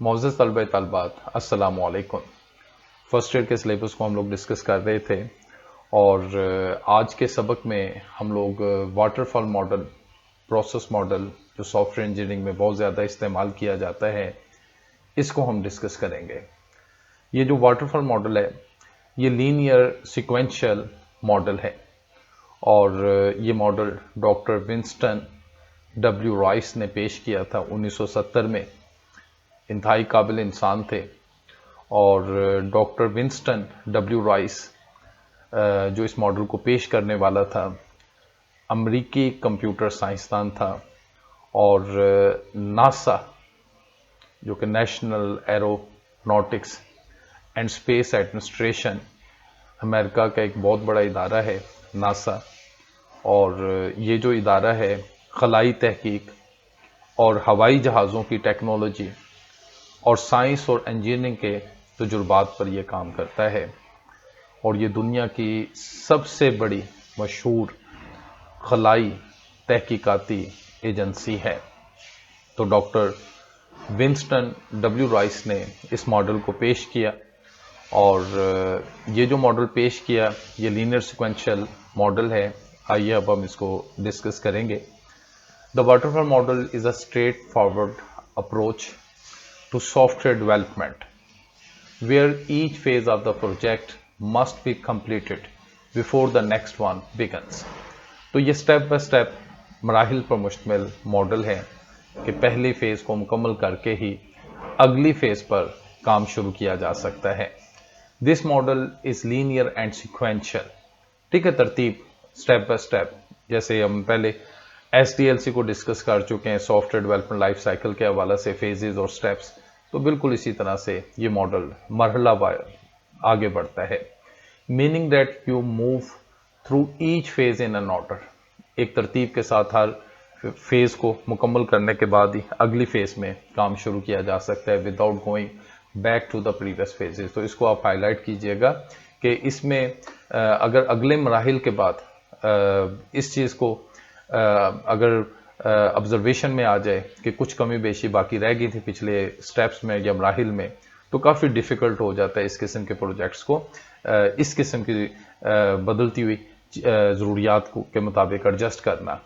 मोअज़्ज़ज़ तलबा तलबात अस्सलाम वालेकुम। फर्स्ट ईयर के सिलेबस को हम लोग डिस्कस कर रहे थे और आज के सबक में हम लोग वाटरफॉल मॉडल, प्रोसेस मॉडल जो सॉफ्टवेयर इंजीनियरिंग में बहुत ज़्यादा इस्तेमाल किया जाता है, इसको हम डिस्कस करेंगे। ये जो वाटरफॉल मॉडल है ये लीनियर सिक्वेंशियल मॉडल है और ये model doctor Winston W Royce ने पेश किया था 1970 में। इंतहाई काबिल इंसान थे और डॉक्टर विंस्टन डब्ल्यू रॉयस जो इस मॉडल को पेश करने वाला था, अमरीकी कंप्यूटर साइंसदान था और नासा जो कि national aeronautics and space administration America का एक बहुत बड़ा इदारा है नासा, और ये जो इदारा है खलाई तहकीक और हवाई जहाज़ों की टेक्नोलॉजी और साइंस और इंजीनियरिंग के तजुर्बात पर यह काम करता है और ये दुनिया की सबसे बड़ी मशहूर खलाई तहकीकाती एजेंसी है। तो डॉक्टर विंस्टन डब्ल्यू रॉयस ने इस मॉडल को पेश किया और ये जो मॉडल पेश किया ये लीनियर सिक्वेंशियल मॉडल है। आइए अब हम इसको डिस्कस करेंगे। The waterfall model is a straight forward approach to software development, where each phase of the project must be completed before the next one begins. तो ये स्टेप बाय स्टेप मराहिल पर मुश्तमिल मॉडल है कि पहली फेज़ को मुकम्मल करके ही अगली फेज़ पर काम शुरू किया जा सकता है। This model is linear and sequential. ठीक है, तरतीब स्टेप बाय स्टेप, जैसे हम पहले SDLC को डिस्कस कर चुके हैं सॉफ्टवेयर डेवलपमेंट लाइफ साइकिल के हवाले से, फेजेस और स्टेप्स, तो बिल्कुल इसी तरह से ये मॉडल मरहला वार आगे बढ़ता है। Meaning that you move through each phase in an order. एक तरतीब के साथ हर फेज को मुकम्मल करने के बाद ही अगली फेज में काम शुरू किया जा सकता है without going back to the previous phases. तो इसको आप हाईलाइट कीजिएगा कि इसमें अगर अगले मराहिल के बाद इस चीज़ को अगर ऑब्जर्वेशन में आ जाए कि कुछ कमी बेशी बाकी रह गई थी पिछले स्टेप्स में या मराहिल में, तो काफ़ी डिफ़िकल्ट हो जाता है इस किस्म के प्रोजेक्ट्स को इस किस्म की बदलती हुई ज़रूरियात को के मुताबिक एडजस्ट करना।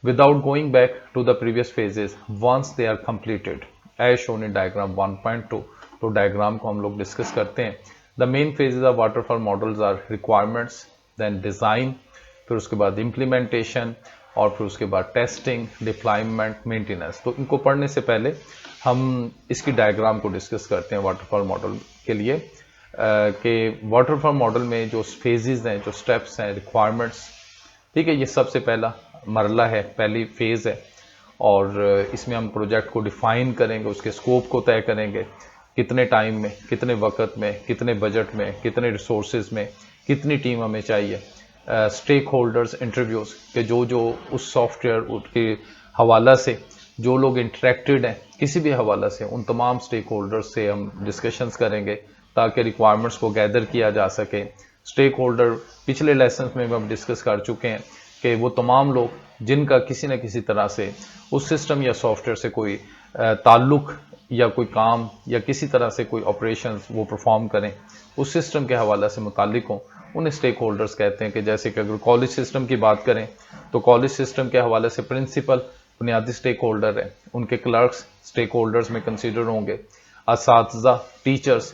Without going back to the previous phases once they are completed as shown in diagram 1.2। तो डायग्राम को हम लोग डिस्कस करते हैं। The main phases of waterfall models are requirements, then design, फिर उसके बाद इम्प्लीमेंटेशन और फिर उसके बाद टेस्टिंग, डिप्लॉयमेंट, मेंटेनेंस। तो इनको पढ़ने से पहले हम इसकी डायग्राम को डिस्कस करते हैं वाटरफॉल मॉडल के लिए कि वाटरफॉल मॉडल में जो फेजेस हैं, जो स्टेप्स हैं, रिक्वायरमेंट्स, ठीक है, ये सबसे पहला मरला है, पहली फेज़ है और इसमें हम प्रोजेक्ट को डिफ़ाइन करेंगे, उसके स्कोप को तय करेंगे, कितने टाइम में, कितने वक्त में, कितने बजट में, कितने रिसोर्सेज में, कितनी टीम हमें चाहिए, स्टेक होल्डर्स इंटरव्यूज़ के जो उस सॉफ्टवेयर के हवाला से जो लोग इंटरेक्टेड हैं किसी भी हवाला से, उन तमाम स्टेक होल्डर्स से हम डिस्कशंस करेंगे ताकि रिक्वायरमेंट्स को गैदर किया जा सके। स्टेक होल्डर पिछले लेसन में हम डिस्कस कर चुके हैं कि वो तमाम लोग जिनका किसी न किसी तरह से उस सिस्टम या सॉफ्टवेयर से कोई ताल्लुक़ या कोई काम या किसी तरह से कोई ऑपरेशंस वो परफॉर्म करें, उस सिस्टम के हवाला से मुताल्लिक़ हों, उन्हें स्टेक होल्डर्स कहते हैं। कि जैसे कि अगर कॉलेज सिस्टम की बात करें तो कॉलेज सिस्टम के हवाले से प्रिंसिपल बुनियादी स्टेक होल्डर है, उनके क्लर्क्स स्टेक होल्डर्स में कंसीडर होंगे, असातिज़ा teachers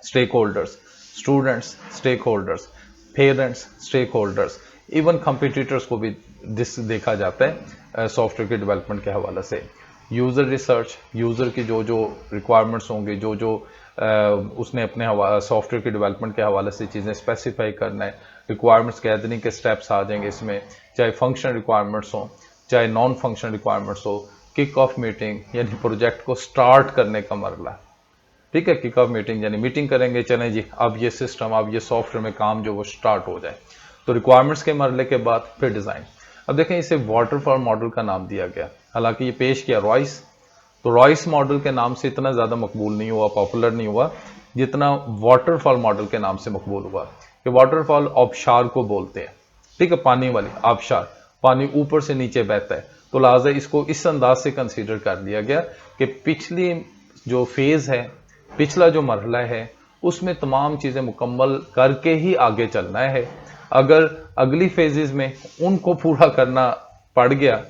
stakeholders, students stakeholders, parents stakeholders, even competitors को भी देखा जाता है सॉफ्टवेयर के डेवलपमेंट के हवाले से। यूज़र रिसर्च, यूज़र की जो रिक्वायरमेंट्स होंगे, जो उसने अपने सॉफ्टवेयर के डेवलपमेंट के हवाले से चीज़ें स्पेसिफाई करना है, रिक्वायरमेंट्स गैदरिंग के स्टेप्स आ जाएंगे इसमें, चाहे फंक्शन रिक्वायरमेंट्स हो चाहे नॉन फंक्शन रिक्वायरमेंट्स हो। किक ऑफ मीटिंग यानी प्रोजेक्ट को स्टार्ट करने का मरला, ठीक है, किक ऑफ मीटिंग यानी मीटिंग करेंगे, चलें जी अब ये सिस्टम, अब ये सॉफ्टवेयर में काम जो वो स्टार्ट हो जाए। तो रिक्वायरमेंट्स के मरले के बाद फिर डिज़ाइन। अब देखें इसे वाटरफॉल मॉडल का नाम दिया गया, हालांकि ये पेश किया रॉयस, तो रॉयस मॉडल के नाम से इतना ज़्यादा मकबूल नहीं हुआ, पॉपुलर नहीं हुआ जितना वाटरफॉल मॉडल के नाम से मकबूल हुआ। कि वाटरफॉल आबशार को बोलते हैं, ठीक है, पानी वाली आबशार, पानी ऊपर से नीचे बहता है, तो लिहाजा इसको इस अंदाज से कंसीडर कर लिया गया कि पिछली जो फेज है, पिछला जो मरहला है, उसमें तमाम चीजें मुकम्मल करके ही आगे चलना है। अगर अगली फेजेस में उनको पूरा करना पड़ गया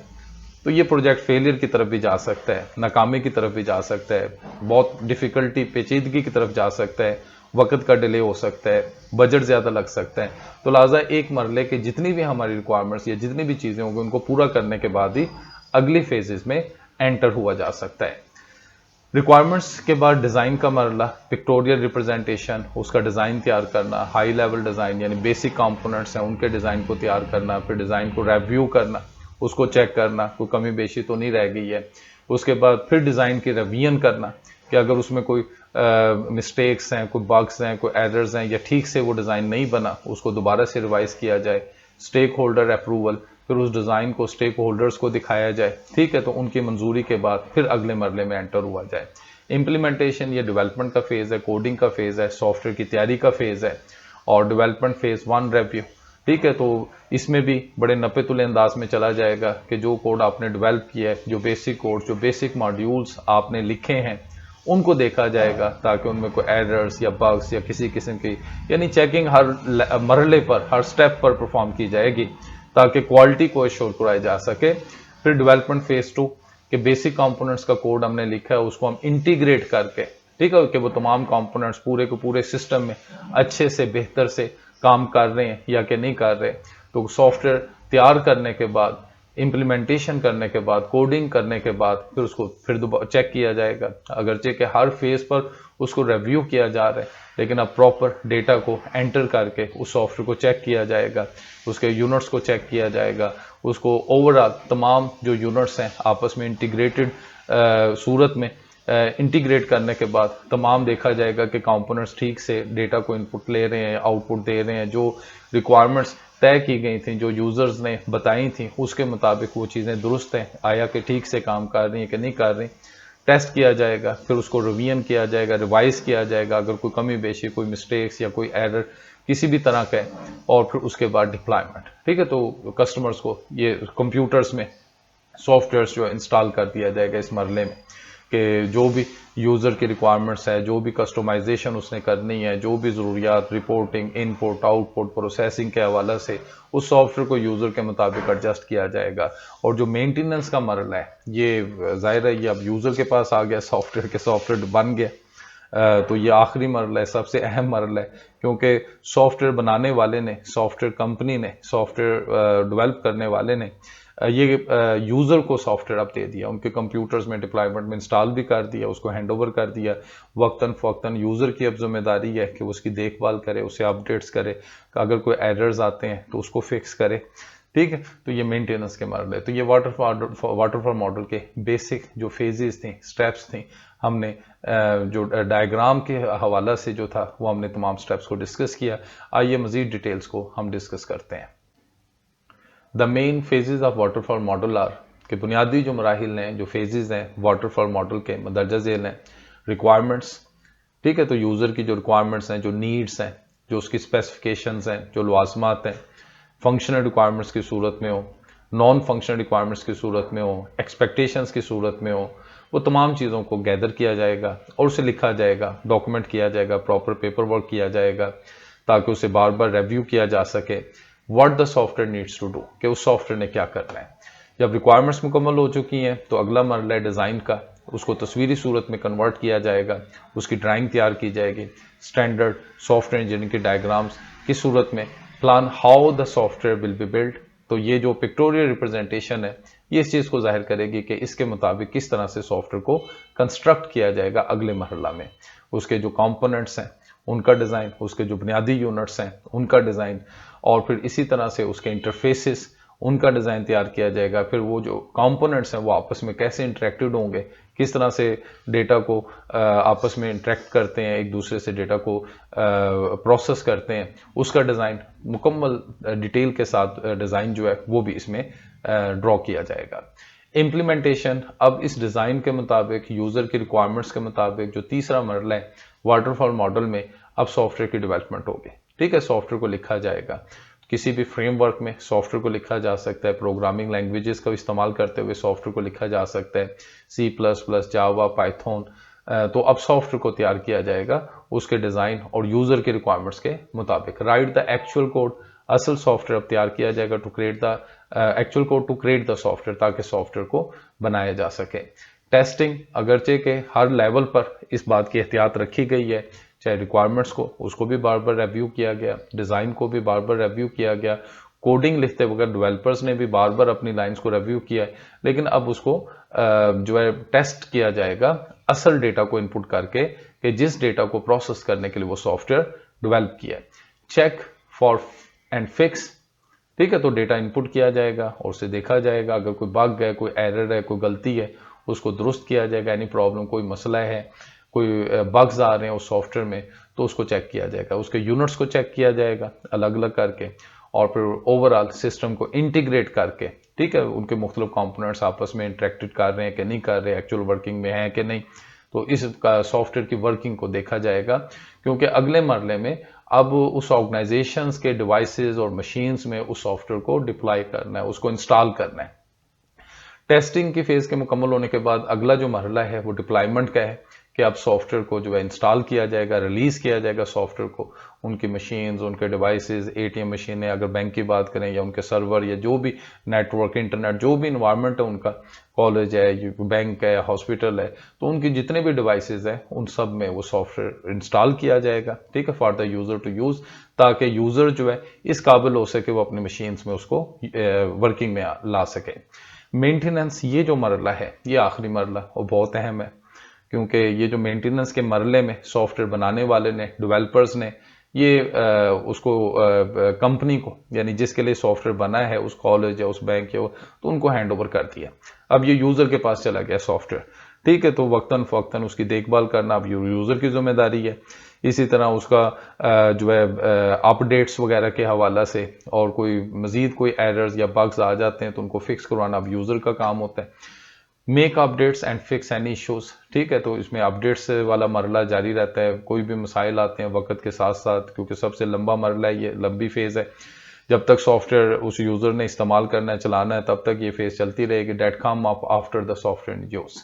तो ये प्रोजेक्ट फेलियर की तरफ भी जा सकता है, नाकामी की तरफ भी जा सकता है, बहुत डिफिकल्टी पेचीदगी की तरफ जा सकता है, वक्त का डिले हो सकता है, बजट ज़्यादा लग सकता है। तो लिहाजा एक मरले के जितनी भी हमारी रिक्वायरमेंट्स या जितनी भी चीज़ें होंगी उनको पूरा करने के बाद ही अगली फेजेस में एंटर हुआ जा सकता है। रिक्वायरमेंट्स के बाद डिज़ाइन का मरला, पिक्टोरियल रिप्रेजेंटेशन, उसका डिज़ाइन तैयार करना, हाई लेवल डिज़ाइन यानी बेसिक कंपोनेंट्स हैं उनके डिज़ाइन को तैयार करना, फिर डिज़ाइन को रिव्यू करना, उसको चेक करना कोई कमी बेशी तो नहीं रह गई है। उसके बाद फिर डिज़ाइन की रिवीजन करना कि अगर उसमें कोई मिस्टेक्स हैं, कोई बग्स हैं, कोई एरर्स हैं या ठीक से वो डिज़ाइन नहीं बना, उसको दोबारा से रिवाइज किया जाए। स्टेक होल्डर अप्रूवल, फिर उस डिज़ाइन को स्टेक होल्डर्स को दिखाया जाए, ठीक है, तो उनकी मंजूरी के बाद फिर अगले मरले में एंटर हुआ जाए। इम्प्लीमेंटेशन ये डेवलपमेंट का फेज़ है, कोडिंग का फेज़ है, सॉफ्टवेयर की तैयारी का फेज़ है, और डेवलपमेंट फेज़ 1 रिव्यू, ठीक है। तो इसमें भी बड़े नपे तुले अंदाज में चला जाएगा कि जो कोड आपने डेवलप किया है, जो बेसिक कोड, जो बेसिक मॉड्यूल्स आपने लिखे हैं, उनको देखा जाएगा ताकि उनमें कोई एरर्स या बग्स या किसी किस्म की यानी चेकिंग हर मरहले पर, हर स्टेप पर परफॉर्म की जाएगी ताकि क्वालिटी को एश्योर कराया जा सके। फिर डेवलपमेंट फेज 2 के बेसिक कंपोनेंट्स का कोड हमने लिखा है, उसको हम इंटीग्रेट करके, ठीक है, कि वो तमाम कंपोनेंट्स पूरे के पूरे सिस्टम में अच्छे से बेहतर से काम कर रहे हैं या कि नहीं कर रहे। तो सॉफ्टवेयर तैयार करने के बाद, इम्प्लीमेंटेशन करने के बाद, कोडिंग करने के बाद फिर उसको फिर दोबारा चेक किया जाएगा। अगरचे कि हर फेज पर उसको रिव्यू किया जा रहा है, लेकिन अब प्रॉपर डेटा को एंटर करके उस सॉफ्टवेयर को चेक किया जाएगा, उसके यूनिट्स को चेक किया जाएगा, उसको ओवरऑल तमाम जो यूनिट्स हैं आपस में इंटीग्रेटेड सूरत में इंटीग्रेट करने के बाद तमाम देखा जाएगा कि कंपोनेंट्स ठीक से डेटा को इनपुट ले रहे हैं, आउटपुट दे रहे हैं, जो रिक्वायरमेंट्स तय की गई थी, जो यूजर्स ने बताई थी, उसके मुताबिक वो चीज़ें दुरुस्त हैं, आया कि ठीक से काम कर रही हैं कि नहीं कर रही। टेस्ट किया जाएगा, फिर उसको रिवीजन किया जाएगा, रिवाइज किया जाएगा अगर कोई कमी बेशी, कोई मिस्टेक्स या कोई एरर किसी भी तरह का है, और फिर उसके बाद डिप्लॉयमेंट, ठीक है। तो कस्टमर्स को ये कंप्यूटर्स में सॉफ्टवेयर्स जो इंस्टॉल कर दिया जाएगा इस मरले में, कि जो भी यूज़र की रिक्वायरमेंट्स है, जो भी कस्टमाइजेशन उसने करनी है, जो भी ज़रूरियात, रिपोर्टिंग, इनपुट, आउटपुट, प्रोसेसिंग के हवाले से उस सॉफ्टवेयर को यूज़र के मुताबिक एडजस्ट किया जाएगा। और जो मेंटेनेंस का मरला है, ये ज़ाहिर है ये अब यूज़र के पास आ गया, सॉफ्टवेयर के सॉफ्टवेयर बन गया, तो ये आखिरी मरला है, सबसे अहम मरला है, क्योंकि सॉफ्टवेयर बनाने वाले ने, सॉफ्टवेयर कंपनी ने, सॉफ्टवेयर डेवलप करने वाले ने ये यूज़र को सॉफ्टवेयर अब दे दिया, उनके कंप्यूटर्स में डिप्लॉयमेंट में इंस्टॉल भी कर दिया, उसको हैंड ओवर कर दिया। वक्तन फ़वक्तन यूज़र की अब जिम्मेदारी है कि उसकी देखभाल करे, उसे अपडेट्स करे, अगर कोई एरर्स आते हैं तो उसको फिक्स करे, ठीक है। तो ये मेंटेनेंस के मरले। तो ये वाटरफॉल मॉडल के बेसिक जो फेजेस थी, स्टेप्स थी, हमने जो डायग्राम के हवाला से जो था वो हमने तमाम स्टेप्स को डिस्कस किया। आइए मज़ीद डिटेल्स को हम डिस्कस करते हैं। The main phases of waterfall model are, के बुनियादी जो मराहिल हैं, जो फेजेस हैं वाटरफॉल मॉडल के मदरजा झेल हैं। रिक्वायरमेंट्स, ठीक है, तो यूज़र की जो रिक्वायरमेंट्स हैं, जो नीड्स हैं, जो उसकी स्पेसिफिकेशंस हैं, जो लवाजमात हैं, फंक्शनल रिक्वायरमेंट्स की सूरत में हो, नॉन फंक्शनल रिक्वायरमेंट्स की सूरत में हो, एक्सपेक्टेशंस की सूरत में हो, वो तमाम चीज़ों को गैदर किया जाएगा और उसे लिखा जाएगा, डॉक्यूमेंट किया जाएगा, प्रॉपर पेपर वर्क किया जाएगा ताकि उसे बार बार रिव्यू किया जा सके। What the software needs to do, कि उस सॉफ्टवेयर ने क्या करना है। जब रिक्वायरमेंट्स मुकम्मल हो चुकी हैं तो अगला मरला है डिज़ाइन का, उसको तस्वीरी सूरत में कन्वर्ट किया जाएगा, उसकी ड्राइंग तैयार की जाएगी, स्टैंडर्ड सॉफ्टवेयर इंजीनियरिंग के डायग्राम्स की सूरत में, plan how the software will be build. तो ये जो पिक्टोरियल रिप्रेजेंटेशन है ये इस चीज़ को जाहिर करेगी कि इसके मुताबिक किस तरह से सॉफ्टवेयर को कंस्ट्रक्ट किया जाएगा अगले मरहला में। उसके जो कंपोनेंट्स हैं उनका डिज़ाइन, उसके जो बुनियादी यूनिट्स हैं उनका डिज़ाइन, और फिर इसी तरह से उसके इंटरफेसेस, उनका डिज़ाइन तैयार किया जाएगा। फिर वो जो कंपोनेंट्स हैं वो आपस में कैसे इंटरेक्टेड होंगे, किस तरह से डेटा को आपस में इंटरेक्ट करते हैं, एक दूसरे से डेटा को प्रोसेस करते हैं, उसका डिज़ाइन मुकम्मल डिटेल के साथ डिज़ाइन जो है वो भी इसमें ड्रॉ किया जाएगा। इम्प्लीमेंटेशन, अब इस डिज़ाइन के मुताबिक, यूज़र की रिक्वायरमेंट्स के मुताबिक जो तीसरा मरला है वाटरफॉल मॉडल में, अब सॉफ्टवेयर की डेवलपमेंट होगी, ठीक है। सॉफ्टवेयर को लिखा जाएगा, किसी भी फ्रेमवर्क में सॉफ्टवेयर को लिखा जा सकता है, प्रोग्रामिंग लैंग्वेजेस का इस्तेमाल करते हुए सॉफ्टवेयर को लिखा जा सकता है, C++, जावा, पाइथन, तो अब सॉफ्टवेयर को तैयार किया जाएगा उसके डिज़ाइन और यूज़र के रिक्वायरमेंट्स के मुताबिक। राइट द एक्चुअल कोड, असल सॉफ्टवेयर अब तैयार किया जाएगा to create the actual code to create the software, ताकि सॉफ्टवेयर को बनाया जा सके। टेस्टिंग, अगरचे के हर लेवल पर इस बात की एहतियात रखी गई है, चाहे रिक्वायरमेंट्स को उसको भी बार बार रिव्यू किया गया, डिज़ाइन को भी बार बार रिव्यू किया गया, कोडिंग लिखते वक्त डेवलपर्स ने भी बार बार अपनी लाइंस को रिव्यू किया है, लेकिन अब उसको जो है टेस्ट किया जाएगा असल डेटा को इनपुट करके कि जिस डेटा को प्रोसेस करने के लिए वो सॉफ्टवेयर डेवलप किया है। चेक फॉर एंड फिक्स, ठीक है, तो डेटा इनपुट किया जाएगा और उसे देखा जाएगा, अगर कोई बग है, कोई एरर है, कोई गलती है, उसको दुरुस्त किया जाएगा। एनी प्रॉब्लम, कोई मसला है, कोई बग्स आ रहे हैं उस सॉफ्टवेयर में, तो उसको चेक किया जाएगा, उसके यूनिट्स को चेक किया जाएगा अलग अलग करके, और फिर ओवरऑल सिस्टम को इंटीग्रेट करके, ठीक है, उनके मुख्तलिफ कंपोनेंट्स आपस में इंटरेक्टेड कर रहे हैं कि नहीं कर रहे, एक्चुअल वर्किंग में है कि नहीं, तो इस सॉफ्टवेयर की वर्किंग को देखा जाएगा। क्योंकि अगले मरले में अब उस ऑर्गेनाइजेशंस के डिवाइसेस और मशीन्स में उस सॉफ्टवेयर को डिप्लॉय करना है, उसको इंस्टॉल करना है। टेस्टिंग की फेज के मुकम्मल होने के बाद अगला जो मरहला है वो डिप्लॉयमेंट का है कि अब सॉफ्टवेयर को जो है इंस्टॉल किया जाएगा, रिलीज किया जाएगा सॉफ्टवेयर को उनकी मशीन्स, उनके डिवाइसेस, एटीएम मशीनें, अगर बैंक की बात करें, या उनके सर्वर, या जो भी नेटवर्क, इंटरनेट, जो भी इन्वायरमेंट है उनका, कॉलेज है, बैंक है, हॉस्पिटल है, तो उनकी जितने भी डिवाइसेस हैं उन सब में वो सॉफ्टवेयर इंस्टॉल किया जाएगा, ठीक है, for the user to use, ताकि यूजर जो है इस काबिल हो सके वो अपनी मशीन्स में उसको वर्किंग में ला सके। मेंटेनेंस, ये जो मरला है ये आखिरी मरला और बहुत अहम है, क्योंकि ये जो मेंटेनेंस के मरले में सॉफ्टवेयर बनाने वाले ने, डेवलपर्स ने, ये उसको कंपनी को, यानी जिसके लिए सॉफ्टवेयर बना है, उस कॉलेज या उस बैंक या तो उनको हैंड ओवर कर दिया। अब ये यूजर के पास चला गया सॉफ्टवेयर, ठीक है, तो वक्तन फवक्तन उसकी देखभाल करना अब यूजर की जिम्मेदारी है। इसी तरह उसका जो है अपडेट्स वगैरह के हवाला से, और कोई मजीद कोई एरर्स या बग्स आ जाते हैं तो उनको फिक्स करवाना अब यूजर का काम होता है। Make updates and fix any issues, ठीक है, तो इसमें अपडेट्स वाला मरला जारी रहता है, कोई भी मसाइल आते हैं वक्त के साथ साथ, क्योंकि सबसे लंबा मरला है, ये लंबी फेज है, जब तक सॉफ्टवेयर उस यूजर ने इस्तेमाल करना है, चलाना है, तब तक ये फेज चलती रहेगी। Date come up after the software in use.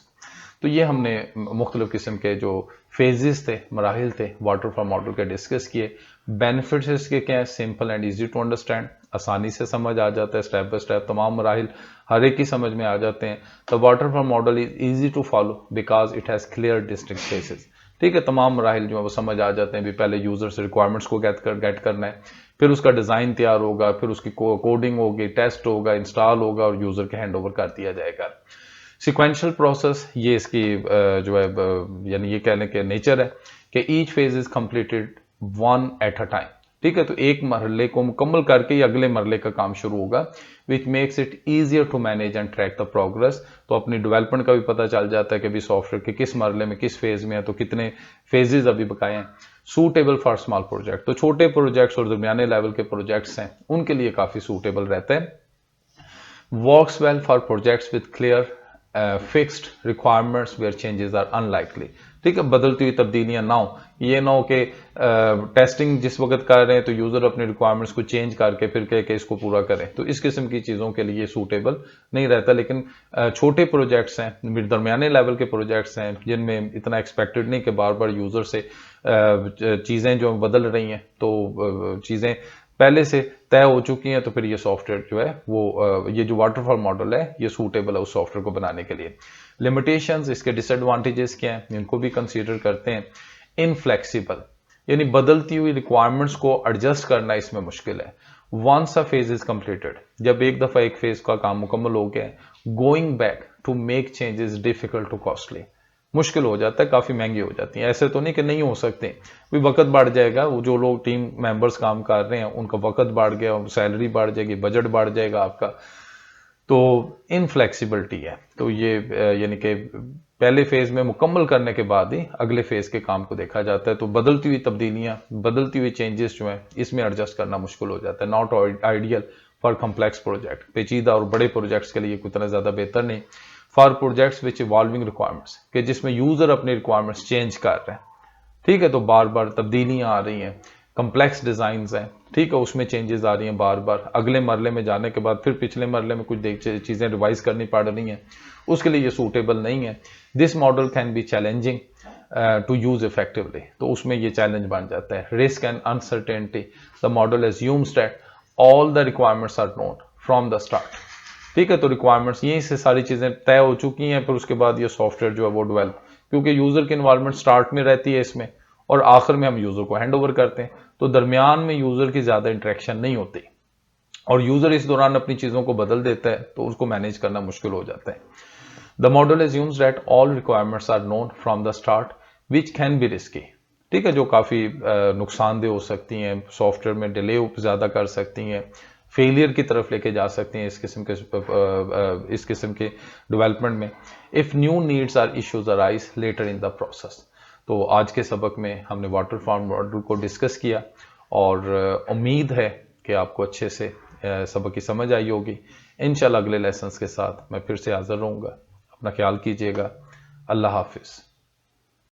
तो ये हमने मुख्तलिफ किस्म के जो फेजेस थे, मराहिल थे वाटरफॉल मॉडल के डिस्कस किए। बेनिफिट्स इसके क्या है? Simple and easy to understand, आसानी से समझ आ जाता है, स्टेप बाय स्टेप तमाम मराहिल हर एक की समझ में आ जाते हैं। The waterfall model is easy to follow because it has clear distinct phases, ठीक है, तमाम मराहिल जो है वो समझ आ जाते हैं। भी पहले यूजर से रिक्वायरमेंट्स को गेट करना है, फिर उसका डिज़ाइन तैयार होगा, फिर उसकी कोडिंग होगी, टेस्ट होगा, इंस्टॉल होगा और यूजर के हैंड ओवर कर दिया जाएगा। सिक्वेंशियल प्रोसेस, ये इसकी जो है यानी ये कहने के नेचर है कि each phase is completed one at a time, ठीक है, तो एक मरहले को मुकम्मल करके ही अगले मरहले का काम शुरू होगा, which makes it easier to manage and track the progress. तो अपनी डेवलपमेंट का भी पता चल जाता है कि भी सॉफ्टवेयर के किस मरहले में, किस फेज में है, तो कितने फेजेस अभी बकाए हैं। सूटेबल फॉर स्मॉल प्रोजेक्ट, तो छोटे प्रोजेक्ट्स और दरमियाने लेवल के प्रोजेक्ट्स हैं उनके लिए काफी सूटेबल रहता है। Works well for projects with clear fixed requirements where changes are unlikely, ठीक है, बदलती हुई तब्दीलियां ना हो। ये ना हो कि टेस्टिंग जिस वक्त कर रहे हैं तो यूजर अपने रिक्वायरमेंट्स को चेंज करके फिर कह के इसको पूरा करें, तो इस किस्म की चीज़ों के लिए सूटेबल नहीं रहता। लेकिन छोटे प्रोजेक्ट्स हैं, दरमियाने लेवल के प्रोजेक्ट्स हैं, जिनमें इतना एक्सपेक्टेड नहीं कि बार बार यूजर से चीज़ें जो बदल रही हैं, तो चीज़ें पहले से तय हो चुकी हैं, तो फिर ये सॉफ्टवेयर जो है वो ये जो वाटरफॉल मॉडल है ये सूटेबल है उस सॉफ्टवेयर को बनाने के लिए। लिमिटेशंस, इसके डिसएडवांटेजेस क्या हैं, इनको भी कंसीडर करते हैं। इनफ्लेक्सिबल, यानी बदलती हुई रिक्वायरमेंट्स को एडजस्ट करना इसमें मुश्किल है। Once a phase is completed, जब एक दफा एक फेज का काम मुकम्मल हो गया है, going back to make changes difficult to costly, मुश्किल हो जाता है, काफी महंगी हो जाती है। ऐसे तो नहीं कि नहीं हो सकते, भी वक्त बढ़ जाएगा, वो जो लोग टीम मेंबर्स काम कर रहे हैं उनका वक्त बढ़ गया, सैलरी बढ़ जाएगी, बजट बढ़ जाएगा आपका, तो इनफ्लेक्सिबिलिटी है। तो ये यानी कि पहले फेज में मुकम्मल करने के बाद ही अगले फेज के काम को देखा जाता है। तो बदलती हुई तब्दीलियां, बदलती हुई चेंजेस जो है इसमें एडजस्ट करना मुश्किल हो जाता है। Not ideal for complex project, पेचीदा और बड़े प्रोजेक्ट्स के लिए उतना ज्यादा बेहतर नहीं। For projects which evolving requirements, कि जिसमें यूजर अपनी रिक्वायरमेंट्स चेंज कर रहे हैं, ठीक है, तो बार बार तब्दीलियां आ रही हैं, कम्प्लेक्स डिजाइन हैं, ठीक है, उसमें चेंजेस आ रही हैं बार बार, अगले मरले में जाने के बाद फिर पिछले मरले में कुछ चीजें रिवाइज करनी पड़ रही हैं, उसके लिए ये सूटेबल नहीं है। This model can be challenging, to use effectively. تو اس میں یہ چیلنج بن جاتا ہے. Risk and uncertainty. The model assumes that all the requirements are known from the start. ٹھیک ہے, تو ریکوائرمنٹس یہیں سے ساری چیزیں طے ہو چکی ہیں, پھر اس کے بعد یہ سافٹ ویئر جو ہے وہ ڈیولپ, کیونکہ یوزر کی انوائرمنٹ سٹارٹ میں رہتی ہے اس میں, اور آخر میں ہم یوزر کو ہینڈ اوور کرتے ہیں, تو درمیان میں یوزر کی زیادہ انٹریکشن نہیں ہوتی, اور یوزر اس دوران اپنی چیزوں کو بدل دیتا ہے, تو اس کو مینیج کرنا مشکل ہو جاتا ہے. The model assumes that all requirements are known from the start, which can be risky. ٹھیک ہے, جو کافی نقصان دہ ہو سکتی ہیں, سافٹ ویئر میں ڈیلے زیادہ کر سکتی ہیں, فیلئر کی طرف لے کے جا سکتی ہیں اس قسم کے ڈیولپمنٹ میں. If new needs or issues arise later in the process. تو آج کے سبق میں ہم نے واٹر فال ماڈل کو ڈسکس کیا, اور امید ہے کہ آپ کو اچھے سے سبق کی سمجھ آئی ہوگی. انشاءاللہ اگلے لیسنز کے ساتھ میں پھر سے حاضر رہوں گا. اپنا خیال کیجیے گا. اللہ حافظ.